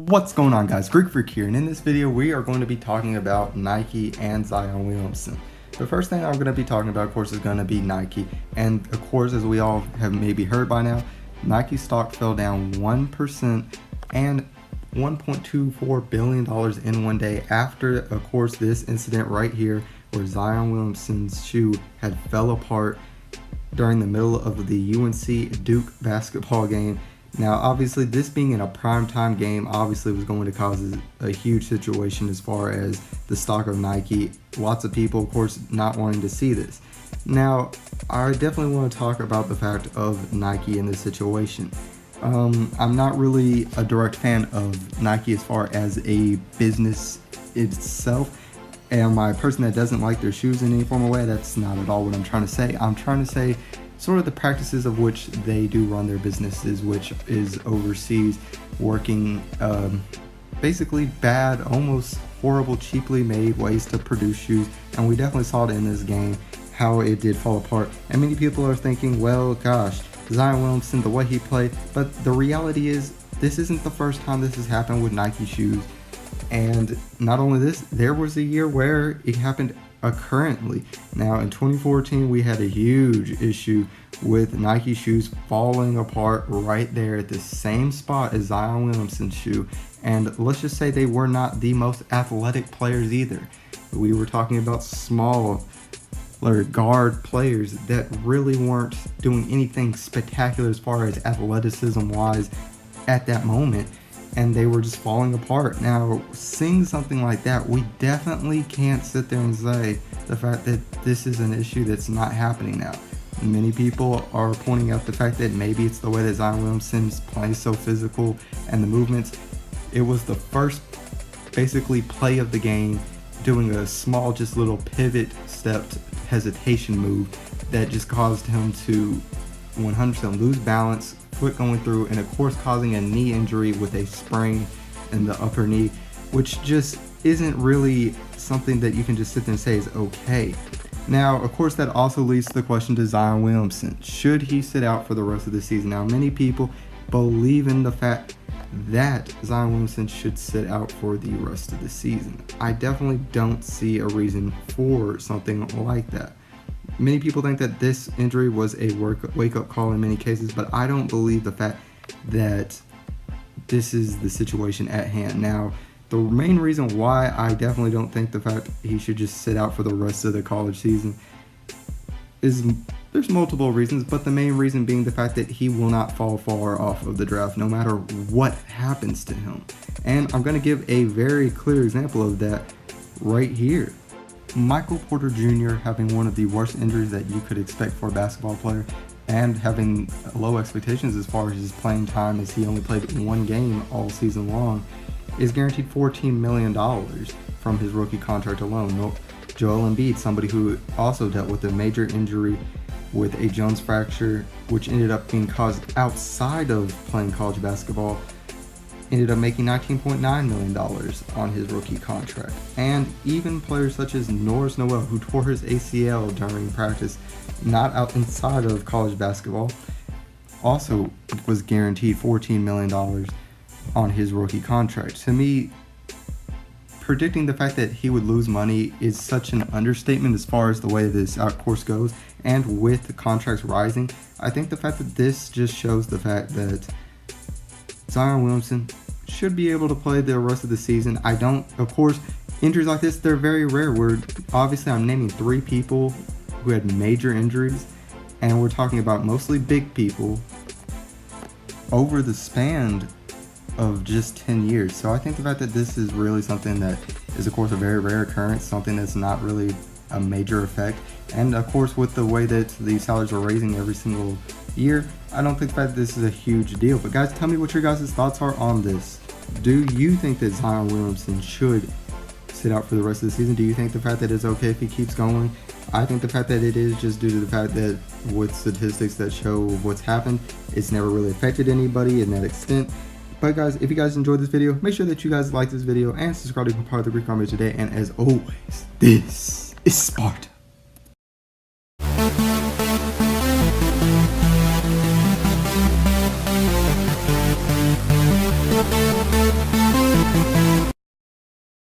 What's going on, guys? Greek Freak here, and in this video we are going to be talking about Nike and Zion Williamson. The first thing I'm going to be talking about, of course, is going to be Nike, and of course, as we all have maybe heard by now, Nike stock fell down 1% and $1.24 billion in one day after, of course, this incident right here where Zion Williamson's shoe had fell apart during the middle of the UNC-Duke basketball game. Now, obviously, this being in a primetime game obviously was going to cause a huge situation as far as the stock of Nike. Lots of people, of course, not wanting to see this. Now, I definitely want to talk about the fact of Nike in this situation. I'm not really a direct fan of Nike as far as a business itself. Am I a person that doesn't like their shoes in any form or way? That's not at all what I'm trying to say. I'm trying to say sort of the practices of which they do run their businesses, which is overseas, working basically bad, almost horrible, cheaply made ways to produce shoes. And we definitely saw it in this game, how it did fall apart. And many people are thinking, well, gosh, Zion Williamson, the way he played. But the reality is, this isn't the first time this has happened with Nike shoes. And not only this, there was a year where it happened currently. Now, in 2014, we had a huge issue with Nike shoes falling apart right there at the same spot as Zion Williamson's shoe. And let's just say they were not the most athletic players either. We were talking about small guard players that really weren't doing anything spectacular as far as athleticism wise at that moment, and they were just falling apart. Now, seeing something like that, we definitely can't sit there and say the fact that this is an issue that's not happening now. Many people are pointing out the fact that maybe it's the way that Zion Williamson's playing so physical and the movements. It was the first basically play of the game, doing a small, just little pivot stepped hesitation move that just caused him to 100% lose balance, foot going through, and of course causing a knee injury with a sprain in the upper knee, which just isn't really something that you can just sit there and say is okay. Now, of course, that also leads to the question to Zion Williamson. Should he sit out for the rest of the season? Now, many people believe in the fact that Zion Williamson should sit out for the rest of the season. I definitely don't see a reason for something like that. Many people think that this injury was a wake-up call in many cases, but I don't believe the fact that this is the situation at hand. Now, the main reason why I definitely don't think the fact he should just sit out for the rest of the college season is there's multiple reasons, but the main reason being the fact that he will not fall far off of the draft no matter what happens to him. And I'm going to give a very clear example of that right here. Michael Porter Jr. having one of the worst injuries that you could expect for a basketball player, and having low expectations as far as his playing time, as he only played one game all season long, is guaranteed $14 million from his rookie contract alone. Joel Embiid, somebody who also dealt with a major injury with a Jones fracture, which ended up being caused outside of playing college basketball, ended up making $19.9 million on his rookie contract. And even players such as Norris Noel, who tore his ACL during practice, not out inside of college basketball, also was guaranteed $14 million on his rookie contract. To me, predicting the fact that he would lose money is such an understatement as far as the way this course goes. And with the contracts rising, I think the fact that this just shows the fact that Zion Williamson should be able to play the rest of the season. Of course, injuries like this, they're very rare. I'm naming 3 people who had major injuries, and we're talking about mostly big people over the span of just 10 years. So I think the fact that this is really something that is, of course, a very rare occurrence, something that's not really a major effect. And of course, with the way that the salaries are raising every single year, I don't think that this is a huge deal. But guys, tell me what your guys' thoughts are on this. Do you think that Zion Williamson should sit out for the rest of the season? Do you think the fact that it's okay if he keeps going? I think the fact that it is just due to the fact that with statistics that show what's happened, it's never really affected anybody in that extent. But guys, if you guys enjoyed this video, make sure that you guys like this video and subscribe to become part of the Greek Army today. And as always, this is Sparta. Bye.